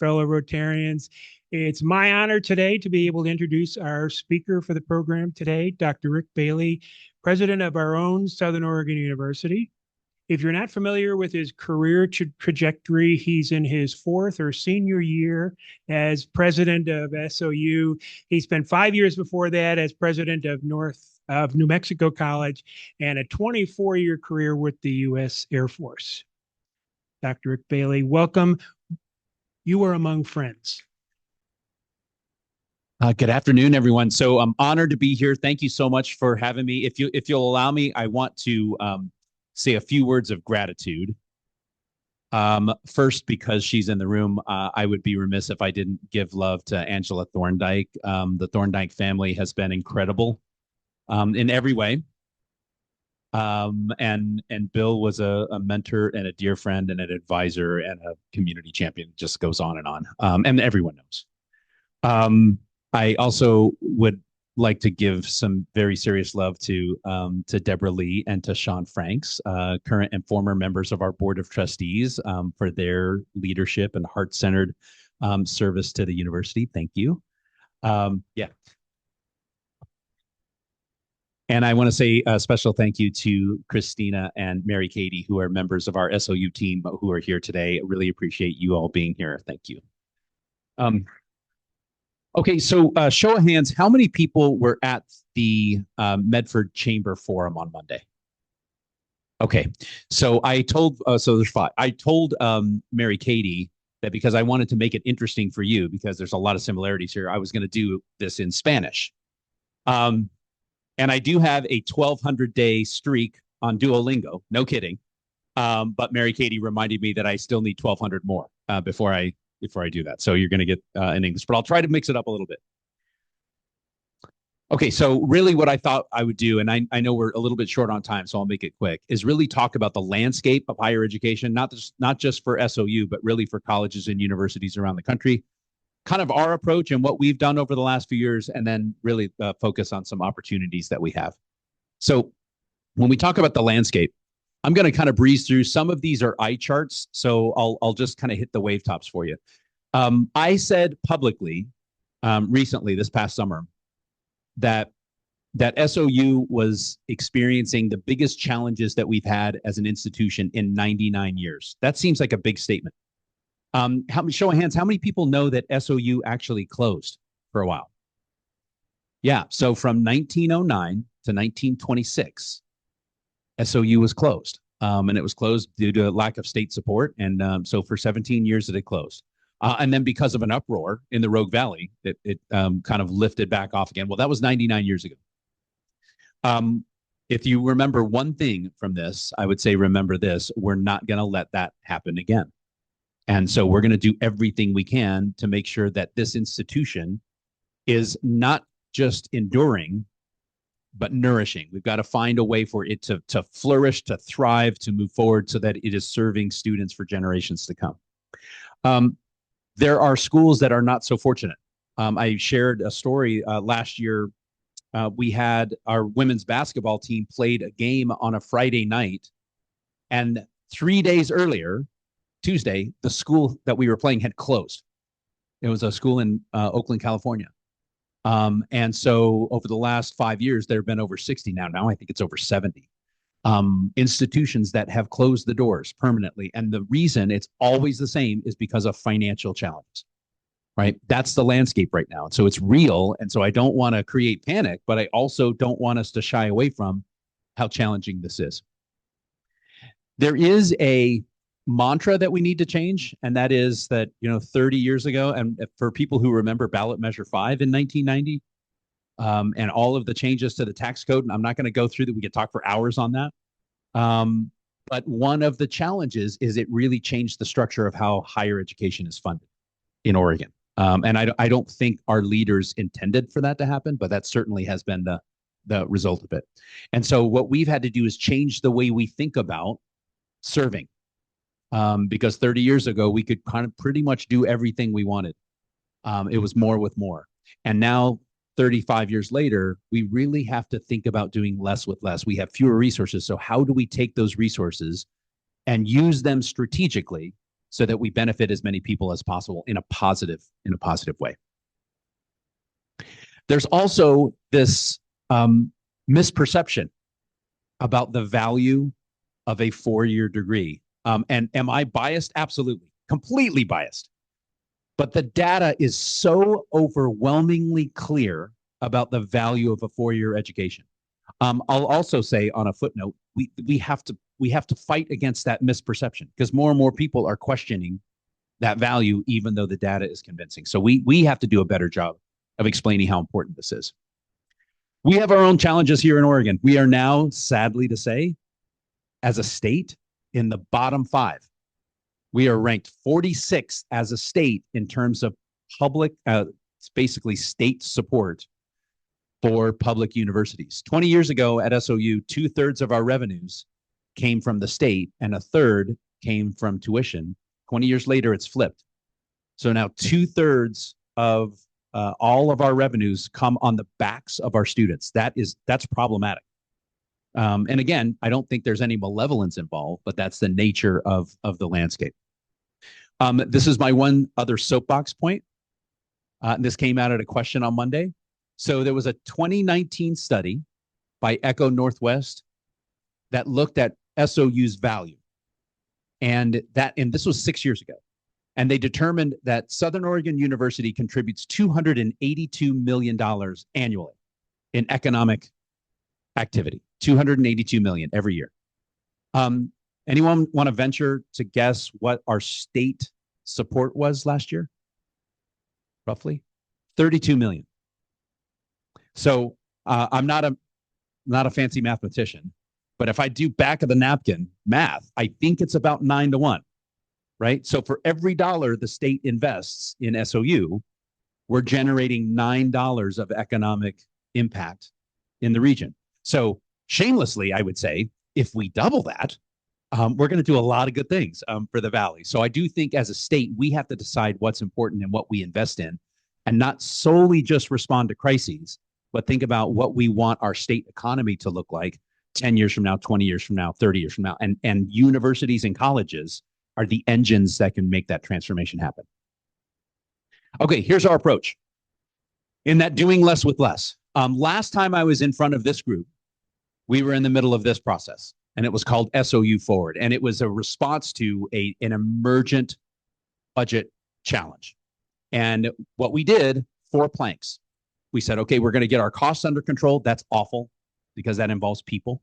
fellow Rotarians. It's my honor today to be able to introduce our speaker for the program today, Dr. Rick Bailey, president of our own Southern Oregon University. If you're not familiar with his career trajectory, he's in his fourth or senior year as president of SOU. He spent 5 years before that as president of New Mexico College and a 24-year career with the U.S. Air Force. Dr. Rick Bailey, welcome. You are among friends. Good afternoon, everyone. So I'm honored to be here. Thank you so much for having me. If you'll allow me, I want to say a few words of gratitude. First, because she's in the room, I would be remiss if I didn't give love to Angela Thorndike. The Thorndike family has been incredible in every way. And Bill was a mentor and a dear friend and an advisor and a community champion. It just goes on, and everyone knows. I also would like to give some very serious love to Deborah Lee and to Sean Franks, current and former members of our board of trustees, for their leadership and heart-centered service to the university. Thank you. Yeah. And I want to say a special thank you to Christina and Mary Katie, who are members of our SOU team who are here today. I really appreciate you all being here. Thank you. Okay, so show of hands, how many people were at the Medford Chamber Forum on Monday? Okay, so so there's five. I told Mary Katie that because I wanted to make it interesting for you, because there's a lot of similarities here, I was going to do this in Spanish. And I do have a 1,200-day streak on Duolingo, no kidding. But Mary Katie reminded me that I still need 1,200 more before I do that. So you're going to get in English, but I'll try to mix it up a little bit. Okay, so really what I thought I would do, and I know we're a little bit short on time, so I'll make it quick, is really talk about the landscape of higher education, not just for SOU, but really for colleges and universities around the country, kind of our approach and what we've done over the last few years, and then really focus on some opportunities that we have. So when we talk about the landscape, I'm going to kind of breeze through. Some of these are eye charts, so I'll just kind of hit the wave tops for you. I said publicly recently, this past summer, that SOU was experiencing the biggest challenges that we've had as an institution in 99 years. That seems like a big statement. Show of hands, how many people know that SOU actually closed for a while? Yeah, so from 1909 to 1926, SOU was closed, and it was closed due to lack of state support. And so for 17 years it had closed. And then because of an uproar in the Rogue Valley, it kind of lifted back off again. Well, that was 99 years ago. If you remember one thing from this, I would say remember this: we're not going to let that happen again. And so we're going to do everything we can to make sure that this institution is not just enduring, but nourishing. We've got to find a way for it to flourish, to thrive, to move forward so that it is serving students for generations to come. There are schools that are not so fortunate. I shared a story last year. We had our women's basketball team played a game on a Friday night, and 3 days earlier, Tuesday, the school that we were playing had closed. It was a school in Oakland, California. And so over the last 5 years, there have been over 60 now. Now I think it's over 70 institutions that have closed the doors permanently. And the reason it's always the same is because of financial challenges, right? That's the landscape right now. And so it's real. And so I don't want to create panic, but I also don't want us to shy away from how challenging this is. There is a mantra that we need to change, and that is that, 30 years ago, and for people who remember ballot measure 5 in 1990, and all of the changes to the tax code, and I'm not going to go through that. We could talk for hours on that. But one of the challenges is it really changed the structure of how higher education is funded in Oregon. And I don't think our leaders intended for that to happen, but that certainly has been the result of it. And so what we've had to do is change the way we think about serving. Because 30 years ago, we could kind of pretty much do everything we wanted. It was more with more. And now 35 years later, we really have to think about doing less with less. We have fewer resources. So how do we take those resources and use them strategically so that we benefit as many people as possible in a positive way. There's also this misperception about the value of a four-year degree. And am I biased? Absolutely, completely biased. But the data is so overwhelmingly clear about the value of a four-year education. I'll also say on a footnote, we have to fight against that misperception, because more and more people are questioning that value, even though the data is convincing. So we have to do a better job of explaining how important this is. We have our own challenges here in Oregon. We are now, sadly to say, as a state, in the bottom 5. We are ranked 46th as a state in terms of public, basically state support for public universities. 20 years ago at SOU, 2/3 of our revenues came from the state and 1/3 came from tuition. 20 years later, it's flipped. So now 2/3 of all of our revenues come on the backs of our students. That's problematic. And again, I don't think there's any malevolence involved, but that's the nature of the landscape. This is my one other soapbox point. This came out at a question on Monday. So there was a 2019 study by Echo Northwest that looked at SOU's value. And this was 6 years ago. And they determined that Southern Oregon University contributes $282 million annually in economic activity. $282 million every year. Anyone want to venture to guess what our state support was last year? Roughly $32 million. So I'm not a fancy mathematician, but if I do back of the napkin math, I think it's about 9 to 1, right? So for every dollar the state invests in SOU, we're generating $9 of economic impact in the region. So shamelessly, I would say, if we double that, we're going to do a lot of good things for the Valley. So I do think as a state, we have to decide what's important and what we invest in, and not solely just respond to crises, but think about what we want our state economy to look like 10 years from now, 20 years from now, 30 years from now. And universities and colleges are the engines that can make that transformation happen. Okay, here's our approach in that doing less with less. Last time I was in front of this group, we were in the middle of this process, and it was called SOU Forward. And it was a response to an emergent budget challenge. And what we did, 4 planks. We said, okay, we're going to get our costs under control. That's awful because that involves people.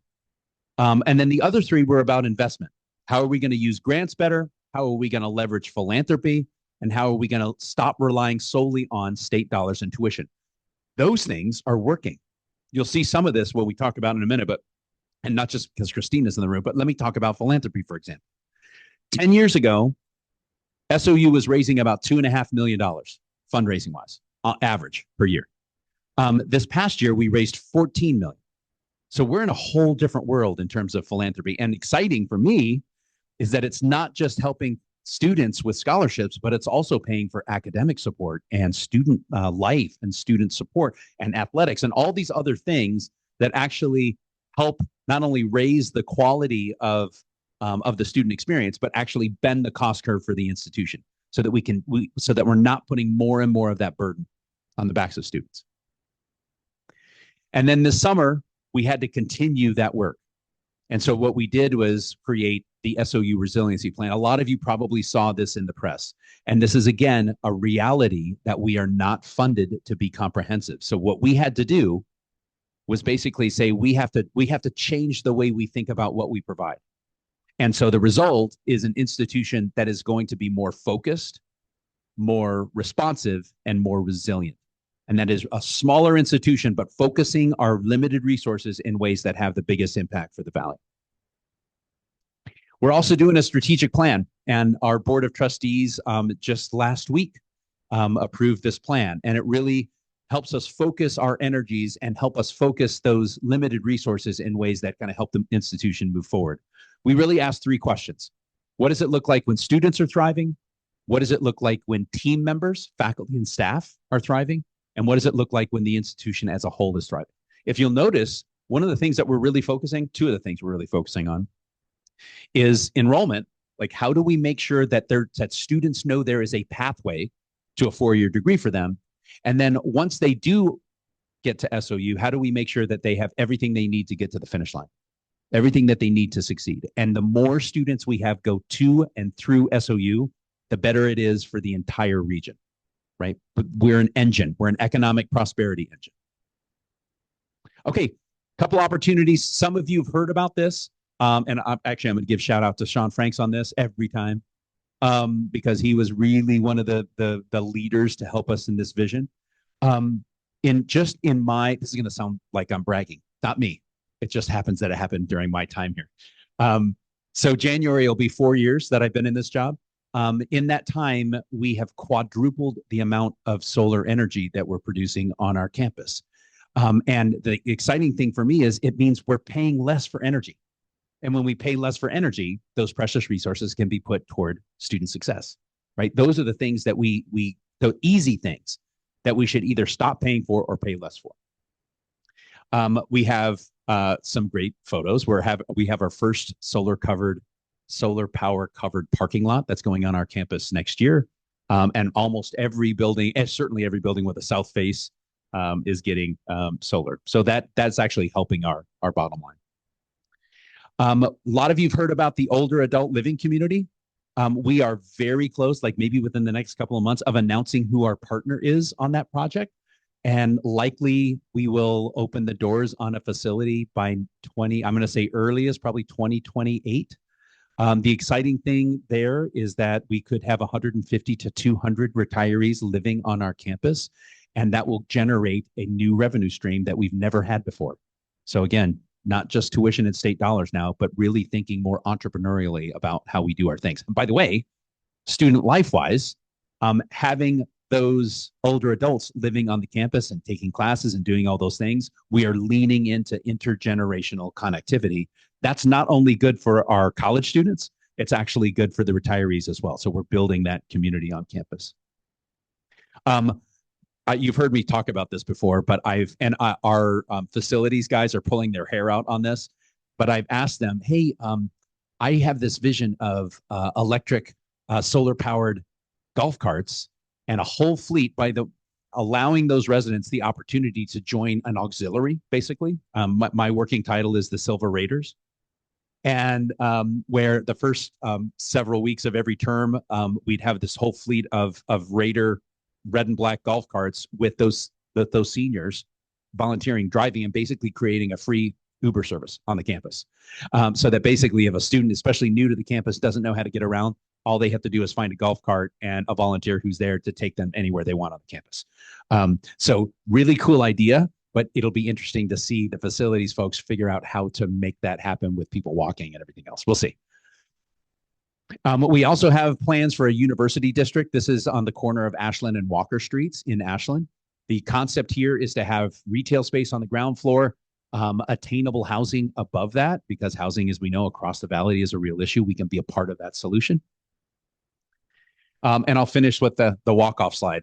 And then the other 3 were about investment. How are we going to use grants better? How are we going to leverage philanthropy? And how are we going to stop relying solely on state dollars and tuition? Those things are working. You'll see some of this, what we talk about in a minute, and not just because Christina's in the room, but let me talk about philanthropy, for example. 10 years ago, SOU was raising about $2.5 million fundraising wise, on average per year. This past year, we raised $14 million. So we're in a whole different world in terms of philanthropy. And exciting for me is that it's not just helping students with scholarships, but it's also paying for academic support and student life and student support and athletics and all these other things that actually help not only raise the quality of the student experience, but actually bend the cost curve for the institution so that we're not putting more and more of that burden on the backs of students. And then this summer, we had to continue that work. And so what we did was create the SOU Resiliency Plan. A lot of you probably saw this in the press. And this is, again, a reality that we are not funded to be comprehensive. So what we had to do was basically say we have to change the way we think about what we provide. And so the result is an institution that is going to be more focused, more responsive, and more resilient. And that is a smaller institution, but focusing our limited resources in ways that have the biggest impact for the Valley. We're also doing a strategic plan, and our Board of Trustees just last week approved this plan. And it really helps us focus our energies and help us focus those limited resources in ways that kind of help the institution move forward. We really asked 3 questions. What does it look like when students are thriving? What does it look like when team members, faculty, and staff are thriving? And what does it look like when the institution as a whole is thriving? If you'll notice, two of the things we're really focusing on is enrollment, Like, how do we make sure that that students know there is a pathway to a 4-year degree for them? And then once they do get to SOU, how do we make sure that they have everything they need to get to the finish line, everything that they need to succeed? And the more students we have go to and through SOU, the better it is for the entire region, right? But we're an engine. We're an economic prosperity engine. Okay, couple opportunities. Some of you have heard about this. And I'm going to give shout out to Sean Franks on this every time, because he was really one of the leaders to help us in this vision. This is going to sound like I'm bragging, not me. It just happens that it happened during my time here. So January will be 4 years that I've been in this job. In that time, we have quadrupled the amount of solar energy that we're producing on our campus. And the exciting thing for me is it means we're paying less for energy. And when we pay less for energy, those precious resources can be put toward student success, right? Those are the things that the easy things that we should either stop paying for or pay less for. We have some great photos. We have our first solar power covered parking lot that's going on our campus next year. And almost every building, and certainly every building with a south face, is getting solar. So that's actually helping our bottom line. A lot of you've heard about the older adult living community. We are very close, like maybe within the next couple of months, of announcing who our partner is on that project. And likely we will open the doors on a facility by I'm going to say earliest, probably 2028. The exciting thing there is that we could have 150 to 200 retirees living on our campus, and that will generate a new revenue stream that we've never had before. So again, not just tuition and state dollars now, but really thinking more entrepreneurially about how we do our things. And by the way, student life-wise, having those older adults living on the campus and taking classes and doing all those things, we are leaning into intergenerational connectivity. That's not only good for our college students, it's actually good for the retirees as well. So we're building that community on campus. You've heard me talk about this before, but our facilities guys are pulling their hair out on this, but I've asked them, hey, I have this vision of electric solar powered golf carts and a whole fleet allowing those residents the opportunity to join an auxiliary, basically. My working title is the Silver Raiders. And where the first several weeks of every term, we'd have this whole fleet of Raider red and black golf carts with those seniors volunteering, driving, and basically creating a free Uber service on the campus. So that basically if a student, especially new to the campus, doesn't know how to get around, all they have to do is find a golf cart and a volunteer who's there to take them anywhere they want on the campus. So really cool idea, but it'll be interesting to see the facilities folks figure out how to make that happen with people walking and everything else. We'll see. We also have plans for a university district. This is on the corner of Ashland and Walker Streets in Ashland. The concept here is to have retail space on the ground floor, attainable housing above that, because housing, as we know, across the valley is a real issue. We can be a part of that solution. And I'll finish with the walk-off slide.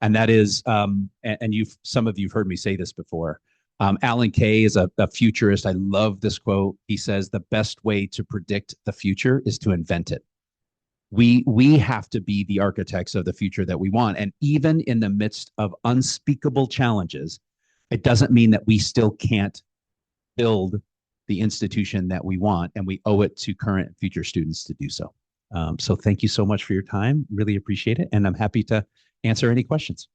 And that is, some of you've heard me say this before. Alan Kay is a futurist. I love this quote. He says, the best way to predict the future is to invent it. We have to be the architects of the future that we want. And even in the midst of unspeakable challenges, it doesn't mean that we still can't build the institution that we want, and we owe it to current and future students to do so. So thank you so much for your time. Really appreciate it. And I'm happy to answer any questions.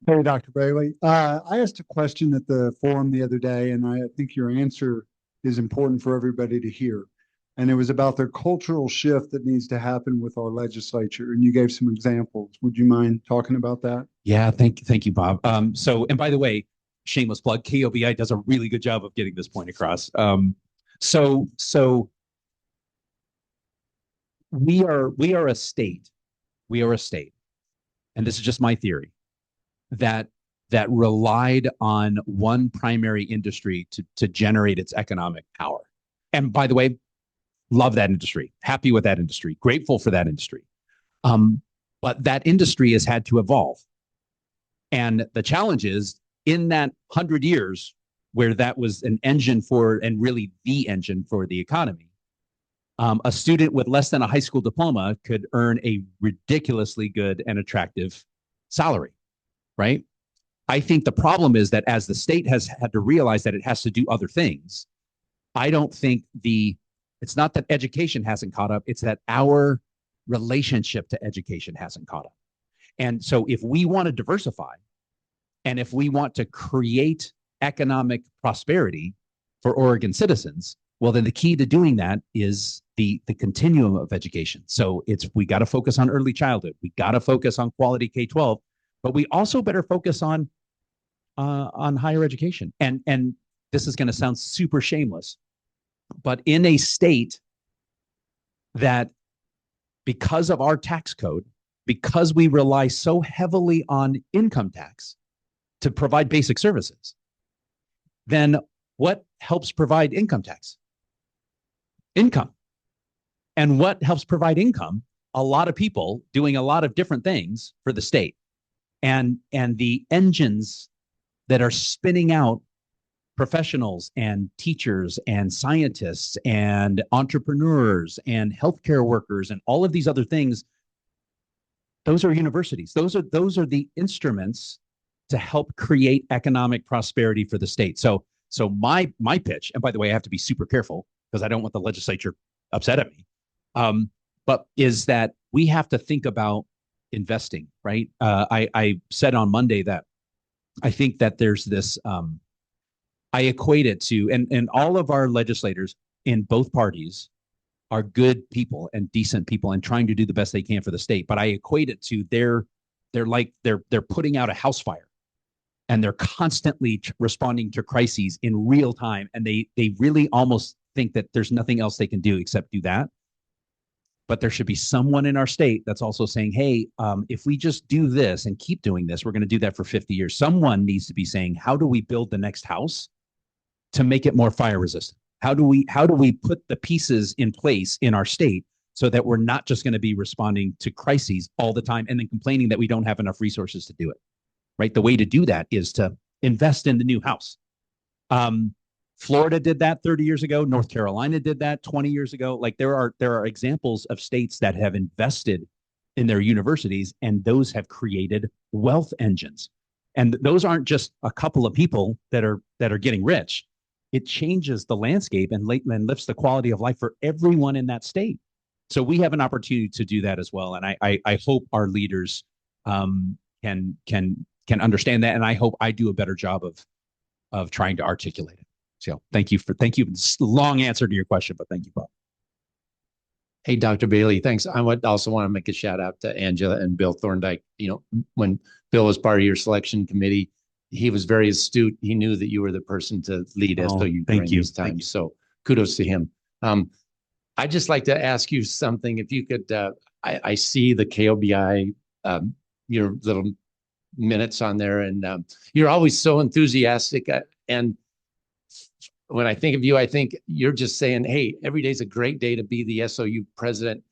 Hey, Dr. Bailey. I asked a question at the forum the other day, and I think your answer is important for everybody to hear. And it was about the cultural shift that needs to happen with our legislature. And you gave some examples. Would you mind talking about that? Yeah, thank you, Bob. And by the way, shameless plug, KOBI does a really good job of getting this point across. So we are a state. We are a state, and this is just my theory, that relied on one primary industry to generate its economic power. And by the way, love that industry, happy with that industry, grateful for that industry. But that industry has had to evolve. And the challenge is, in that 100 years, where that was an engine for, and really the engine for the economy, a student with less than a high school diploma could earn a ridiculously good and attractive salary, right? I think the problem is that as the state has had to realize that it has to do other things, I don't think it's not that education hasn't caught up, it's that our relationship to education hasn't caught up. And so if we want to diversify and if we want to create economic prosperity for Oregon citizens, well, then the key to doing that is the continuum of education. So we got to focus on early childhood. We got to focus on quality K-12, but we also better focus on higher education. And this is going to sound super shameless, but in a state that, because of our tax code, because we rely so heavily on income tax to provide basic services, then what helps provide income tax? Income. And what helps provide income? A lot of people doing a lot of different things for the state. And the engines that are spinning out professionals and teachers and scientists and entrepreneurs and healthcare workers and all of these other things, those are universities. Those are the instruments to help create economic prosperity for the state. So my pitch, and by the way, I have to be super careful because I don't want the legislature upset at me, but is that we have to think about investing, right? I said on Monday that I think that there's this, I equate it to, and all of our legislators in both parties are good people and decent people and trying to do the best they can for the state. But I equate it to they're putting out a house fire and they're constantly responding to crises in real time. And they really almost think that there's nothing else they can do except do that. But there should be someone in our state that's also saying, hey, if we just do this and keep doing this, we're going to do that for 50 years. Someone needs to be saying, how do we build the next house to make it more fire resistant? How do we put the pieces in place in our state so that we're not just going to be responding to crises all the time and then complaining that we don't have enough resources to do it, right? The way to do that is to invest in the new house. Florida did that 30 years ago. North Carolina did that 20 years ago. Like there are examples of states that have invested in their universities, and those have created wealth engines. And those aren't just a couple of people that are getting rich. It changes the landscape and lifts the quality of life for everyone in that state. So we have an opportunity to do that as well. And I hope our leaders can understand that. And I hope I do a better job of trying to articulate it. So thank you. It's a long answer to your question, but thank you, Bob. Hey, Dr. Bailey, thanks. I would also want to make a shout out to Angela and Bill Thorndike. You know, when Bill was part of your selection committee, he was very astute. He knew that you were the person to lead SOU during this time. So kudos to him. I'd just like to ask you something. If you could, I see the KOBI, your little minutes on there, and you're always so enthusiastic. And when I think of you, I think you're just saying, hey, every day's a great day to be the SOU president.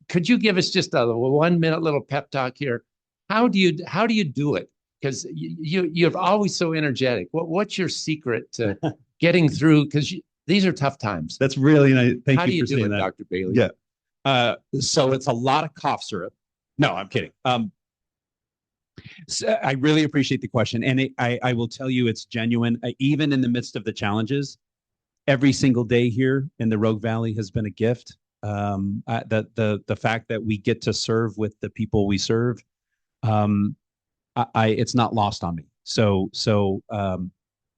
Could you give us just a 1 minute little pep talk here? How do you do it? Because you're always so energetic. What's your secret to getting through? Because these are tough times. That's really nice. Thank How you do you for do saying it, that. Dr. Bailey? Yeah. So it's a lot of cough syrup. No, I'm kidding. So I really appreciate the question. And I will tell you it's genuine. Even in the midst of the challenges, every single day here in the Rogue Valley has been a gift. The fact that we get to serve with the people we serve, it's not lost on me. So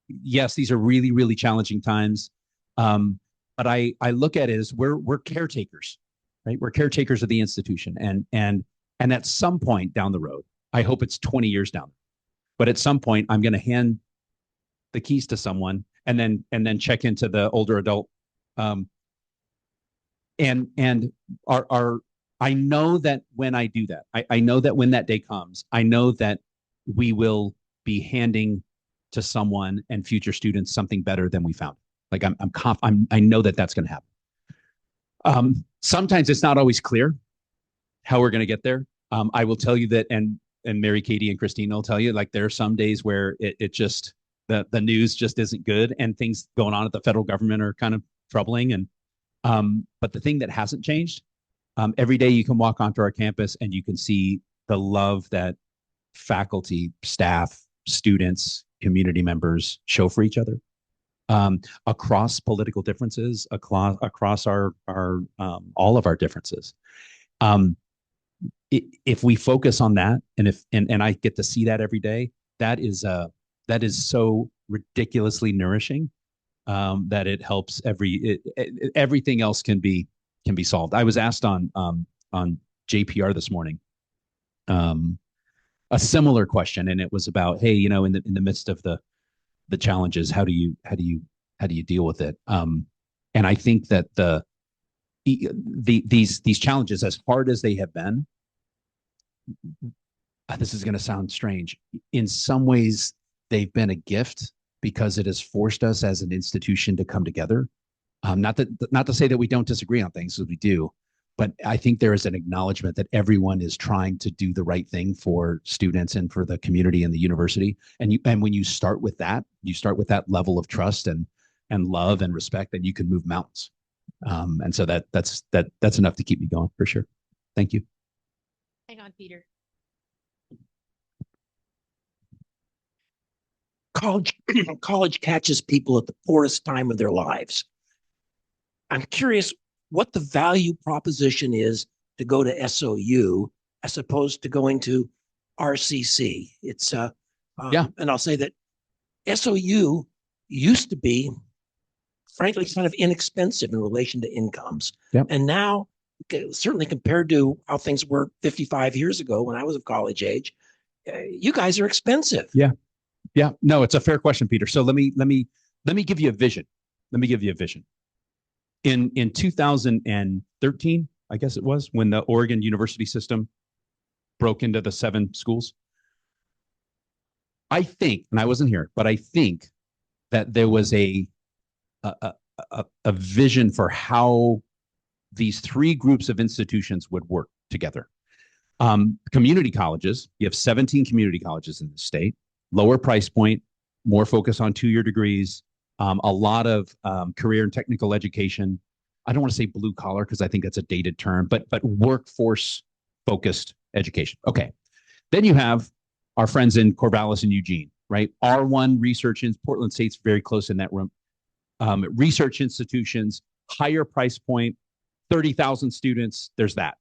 yes, these are really, really challenging times. But I look at it as we're caretakers, right? We're caretakers of the institution. And at some point down the road, I hope it's 20 years down, but at some point I'm going to hand the keys to someone and then check into the older adult. I know that when I do that, I know that when that day comes, I know that we will be handing to someone and future students something better than we found. Like I know that that's going to happen. Sometimes it's not always clear how we're going to get there. I will tell you that, and Mary Katie and Christine will tell you, like there are some days where it just, the news just isn't good, and things going on at the federal government are kind of troubling. And but the thing that hasn't changed, every day you can walk onto our campus and you can see the love that faculty, staff, students, community members show for each other, across political differences, across our all of our differences. If we focus on that, and I get to see that every day, that is so ridiculously nourishing, that it helps everything else can be solved. I was asked on JPR this morning a similar question, and it was about, hey, in the midst of the challenges, how do you deal with it? And I think that these challenges, as hard as they have been, this is going to sound strange, in some ways they've been a gift, because it has forced us as an institution to come together. Not to say that we don't disagree on things, because we do, but I think there is an acknowledgement that everyone is trying to do the right thing for students and for the community and the university. And when you start with that, level of trust and love and respect, then you can move mountains. And so that's enough to keep me going, for sure. Thank you. Hang on, Peter. College catches people at the poorest time of their lives. I'm curious what the value proposition is to go to SOU as opposed to going to RCC. It's Yeah. And I'll say that SOU used to be, frankly, kind of inexpensive in relation to incomes. Yep. And now, certainly compared to how things were 55 years ago when I was of college age, you guys are expensive. Yeah. Yeah, no, it's a fair question, Peter. So let me give you a vision. In 2013, I guess it was, when the Oregon university system broke into the 7 schools, I think, and I wasn't here, but I think that there was a vision for how these 3 groups of institutions would work together. Community colleges, you have 17 community colleges in the state. Lower price point, more focus on 2-year degrees, a lot of career and technical education. I don't want to say blue collar, because I think that's a dated term, but workforce focused education. Okay. Then you have our friends in Corvallis and Eugene, right? R1 research in Portland State's very close in that room. Research institutions, higher price point, 30,000 students. There's that.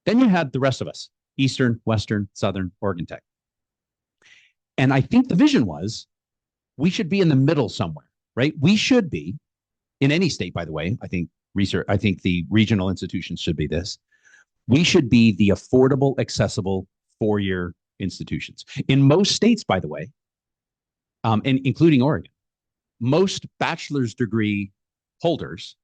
Then you had the rest of us, Eastern, Western, Southern, Oregon Tech. And I think the vision was we should be in the middle somewhere, right? We should be in any state, by the way. I think the regional institutions should be this. We should be the affordable, accessible 4-year institutions. In most states, by the way, and including Oregon, most bachelor's degree holders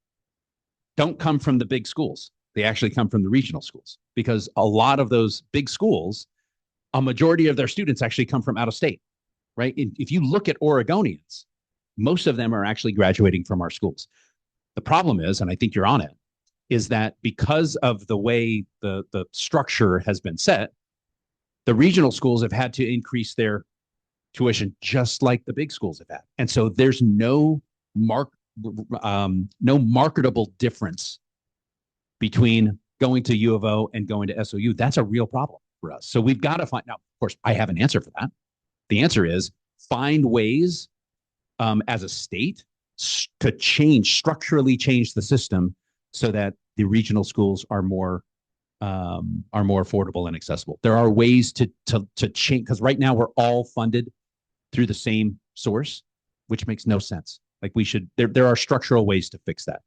don't come from the big schools. They actually come from the regional schools, because a lot of those big schools, a majority of their students actually come from out of state, right? If you look at Oregonians, most of them are actually graduating from our schools. The problem is, and I think you're on it, is that because of the way the structure has been set, the regional schools have had to increase their tuition just like the big schools have had. And so there's no marketable difference between going to U of O and going to SOU. That's a real problem for us. So we've got to find, now, of course, I have an answer for that. The answer is find ways as a state to structurally change the system so that the regional schools are more affordable and accessible. There are ways to change, because right now we're all funded through the same source, which makes no sense. Like there are structural ways to fix that.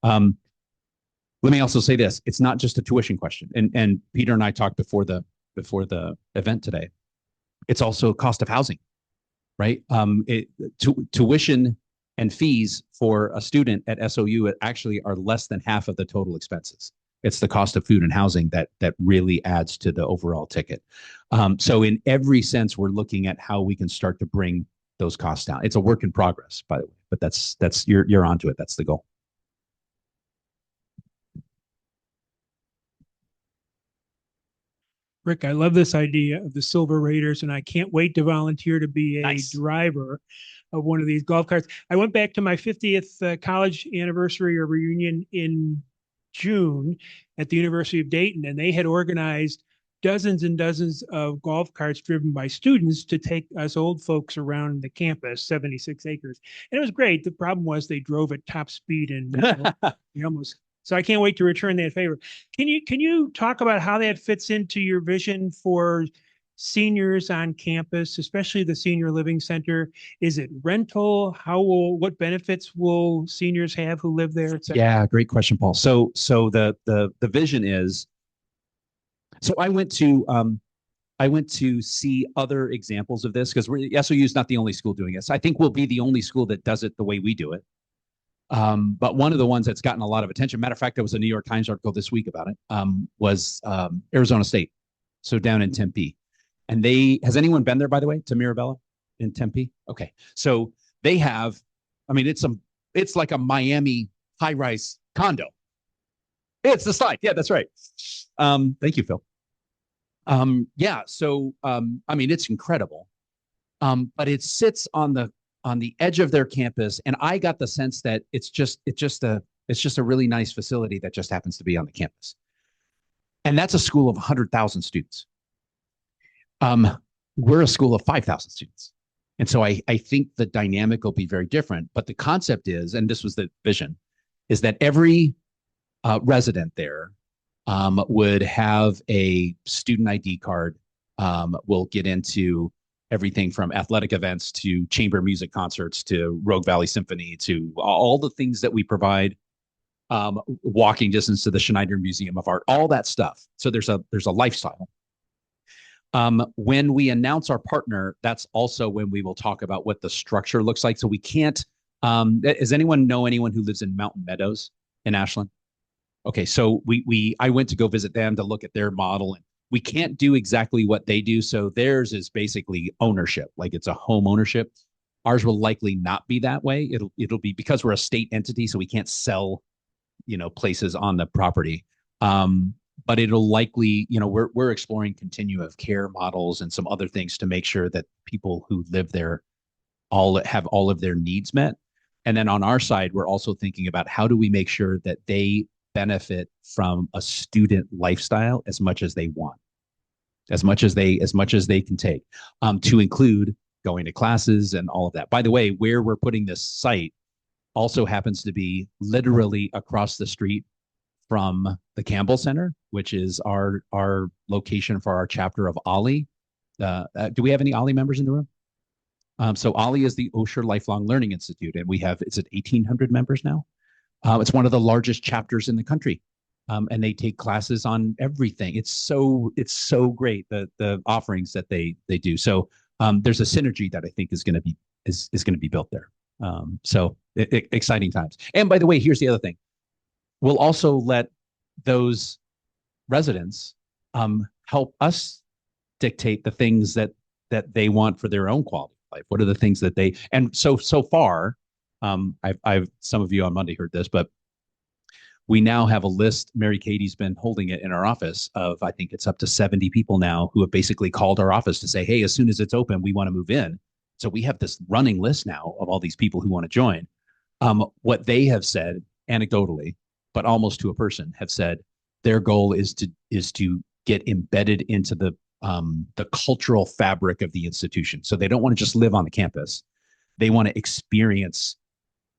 Let me also say this: it's not just a tuition question. And Peter and I talked before the event today. It's also cost of housing, right? Tuition and fees for a student at SOU actually are less than half of the total expenses. It's the cost of food and housing that really adds to the overall ticket. So in every sense, we're looking at how we can start to bring those costs down. It's a work in progress, by the way, but that's you're onto it. That's the goal. Rick, I love this idea of the Silver Raiders, and I can't wait to volunteer to be a Nice. driver of one of these golf carts. I went back to my 50th college anniversary or reunion in June at the University of Dayton, and they had organized dozens and dozens of golf carts driven by students to take us old folks around the campus, 76 acres. And it was great. The problem was they drove at top speed and you almost, so I can't wait to return that favor. Can you talk about how that fits into your vision for seniors on campus, especially the senior living center? Is it rental? What benefits will seniors have who live there, et cetera? Yeah, great question, Paul. So the vision is, so I went to see other examples of this because SOU is not the only school doing this. I think we'll be the only school that does it the way we do it. But one of the ones that's gotten a lot of attention, matter of fact, there was a New York Times article this week about it, was Arizona State. So down in Tempe. And has anyone been there, by the way, to Mirabella in Tempe? Okay. So they have, I mean, it's like a Miami high-rise condo. It's the slide. Yeah, that's right. Thank you, Phil. Yeah. So, I mean, it's incredible. But it sits on the edge of their campus. And I got the sense that it's just a really nice facility that just happens to be on the campus. And that's a school of 100,000 students. We're a school of 5,000 students. And so I think the dynamic will be very different. But the concept is, and this was the vision, is that every resident there would have a student ID card, will get into everything from athletic events to chamber music concerts to Rogue Valley Symphony to all the things that we provide, walking distance to the Schneider Museum of Art, all that stuff. So there's a lifestyle. When we announce our partner, that's also when we will talk about what the structure looks like. So we can't, does anyone know anyone who lives in Mountain Meadows in Ashland? Okay, so I went to go visit them to look at their model, and we can't do exactly what they do. So theirs is basically ownership, like it's a home ownership. Ours will likely not be that way. It'll be because we're a state entity, so we can't sell, places on the property. But it'll likely, we're exploring continuum of care models and some other things to make sure that people who live there have all of their needs met. And then on our side, we're also thinking about how do we make sure that they benefit from a student lifestyle as much as they want, as much as they can take, to include going to classes and all of that. By the way, where we're putting this site also happens to be literally across the street from the Campbell Center, which is our location for our chapter of OLLI. Do we have any OLLI members in the room? So OLLI is the Osher Lifelong Learning Institute, and it's at 1,800 members now. It's one of the largest chapters in the country, and they take classes on everything. It's so great, the offerings that they do. So there's a synergy that I think is going to be built there. So exciting times. And by the way, here's the other thing. We'll also let those residents help us dictate the things that they want for their own quality of life. What are the things that and so far, I've some of you on Monday heard this, but we now have a list. Mary Katie's been holding it in our office of, I think it's up to 70 people now who have basically called our office to say, hey, as soon as it's open, we want to move in. So we have this running list now of all these people who want to join. What they have said anecdotally, but almost to a person, have said their goal is to get embedded into the cultural fabric of the institution. So they don't want to just live on the campus. They want to experience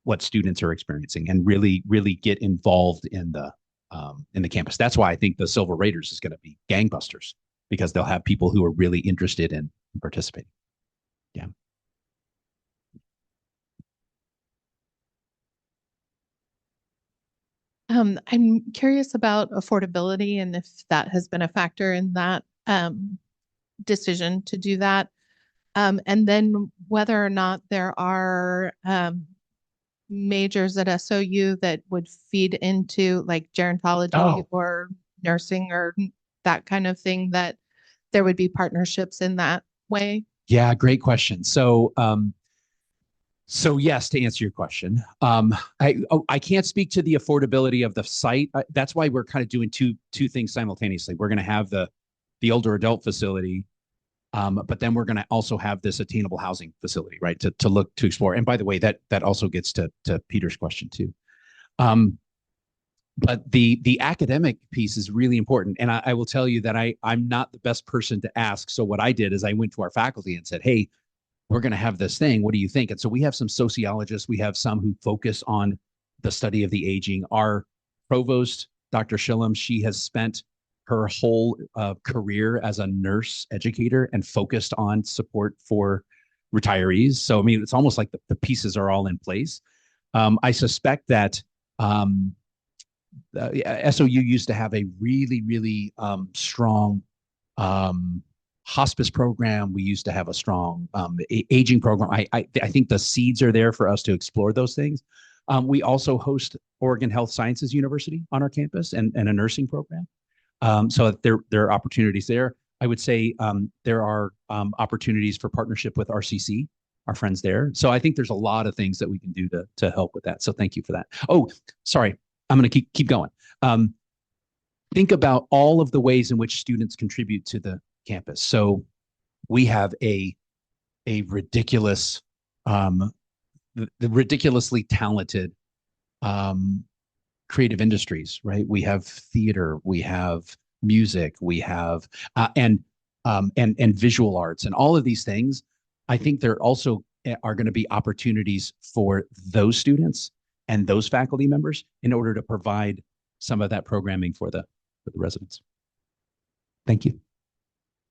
what students are experiencing and really, really get involved in the campus. That's why I think the Silver Raiders is going to be gangbusters, because they'll have people who are really interested in participating. Yeah. I'm curious about affordability and if that has been a factor in that decision to do that. And then whether or not there are majors at SOU that would feed into like gerontology or nursing or that kind of thing, that there would be partnerships in that way. Yeah, great question. So yes, to answer your question, I can't speak to the affordability of the site. That's why we're kind of doing two things simultaneously. We're going to have the the older adult facility. But then we're going to also have this attainable housing facility, right? To look to explore. And by the way, that also gets to Peter's question too. But the academic piece is really important. And I will tell you that I'm not the best person to ask. So what I did is I went to our faculty and said, hey, we're going to have this thing. What do you think? And so we have some sociologists. We have some who focus on the study of the aging. Our provost, Dr. Shillem, she has spent her whole career as a nurse educator and focused on support for retirees. So, I mean, it's almost like the pieces are all in place. I suspect that SOU used to have a really, really strong hospice program. We used to have a strong aging program. I think the seeds are there for us to explore those things. We also host Oregon Health Sciences University on our campus and a nursing program. So there are opportunities there. I would say there are opportunities for partnership with RCC, our friends there. So I think there's a lot of things that we can do to help with that. So thank you for that. Oh, sorry. I'm going to keep going. Think about all of the ways in which students contribute to the campus. So we have a ridiculous, the ridiculously talented creative industries, right? We have theater, we have music, we have and visual arts, and all of these things. I think there also are going to be opportunities for those students and those faculty members in order to provide some of that programming for the residents. Thank you.